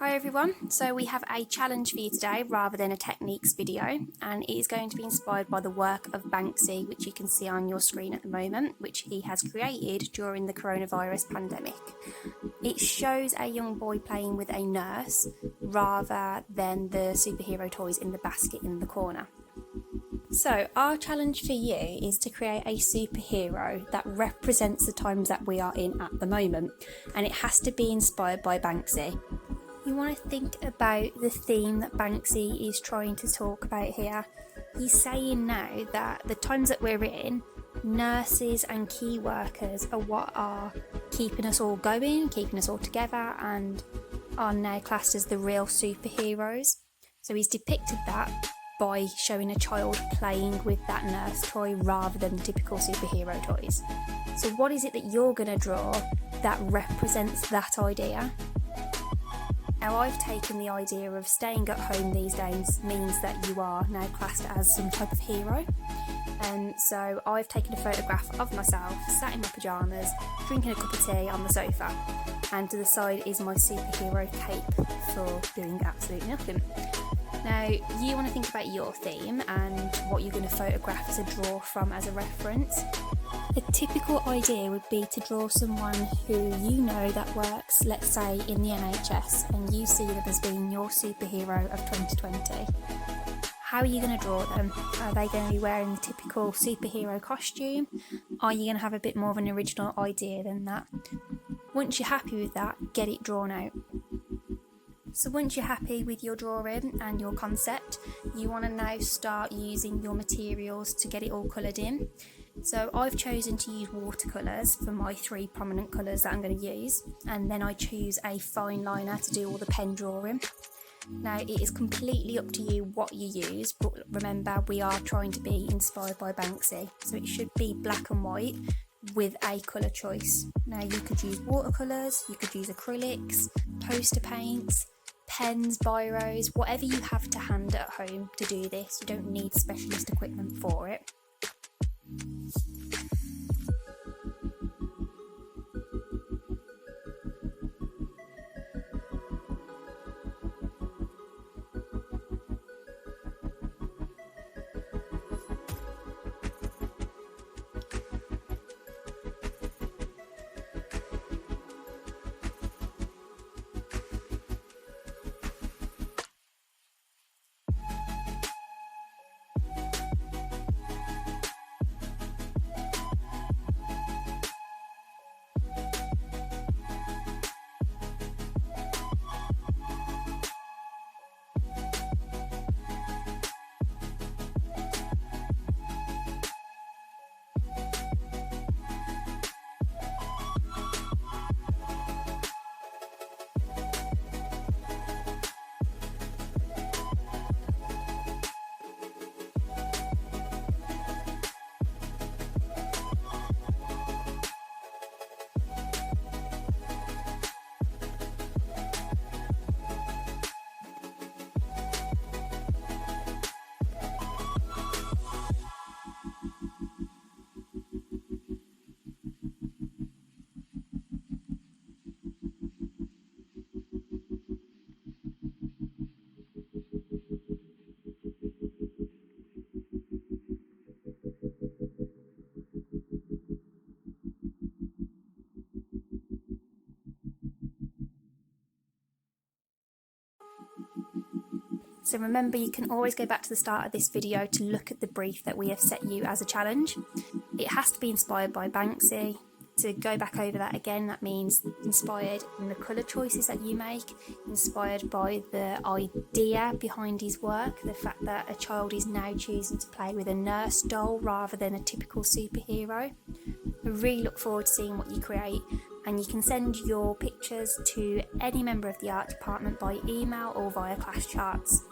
Hi everyone, so we have a challenge for you today rather than a techniques video, and it is going to be inspired by the work of Banksy, which you can see on your screen at the moment, which he has created during the coronavirus pandemic. It shows a young boy playing with a nurse rather than the superhero toys in the basket in the corner. So our challenge for you is to create a superhero that represents the times that we are in at the moment, and it has to be inspired by Banksy. You want to think about the theme that Banksy is trying to talk about here. He's saying now that the times that we're in, nurses and key workers are what are keeping us all going, keeping us all together, and are now classed as the real superheroes. So he's depicted that by showing a child playing with that nurse toy rather than the typical superhero toys. So what is it that you're going to draw that represents that idea? Now, I've taken the idea of staying at home these days means that you are now classed as some type of hero. So I've taken a photograph of myself sat in my pyjamas, drinking a cup of tea on the sofa, and to the side is my superhero cape for doing absolutely nothing. Now, you want to think about your theme and what you're going to photograph to draw from as a reference. A typical idea would be to draw someone who you know that works, let's say, in the NHS, and you see them as being your superhero of 2020. How are you going to draw them? Are they going to be wearing the typical superhero costume? Are you going to have a bit more of an original idea than that? Once you're happy with that, get it drawn out. So once you're happy with your drawing and your concept, you want to now start using your materials to get it all coloured in. So I've chosen to use watercolours for my three prominent colours that I'm going to use, and then I choose a fine liner to do all the pen drawing. Now, it is completely up to you what you use, but remember, we are trying to be inspired by Banksy, so it should be black and white with a colour choice. Now, you could use watercolours, you could use acrylics, poster paints, pens, biros, whatever you have to hand at home to do this. You don't need specialist equipment for it. So remember, you can always go back to the start of this video to look at the brief that we have set you as a challenge. It has to be inspired by Banksy. To go back over that again, that means inspired in the colour choices that you make, inspired by the idea behind his work, the fact that a child is now choosing to play with a nurse doll rather than a typical superhero. I really look forward to seeing what you create, and you can send your pictures to any member of the art department by email or via class charts.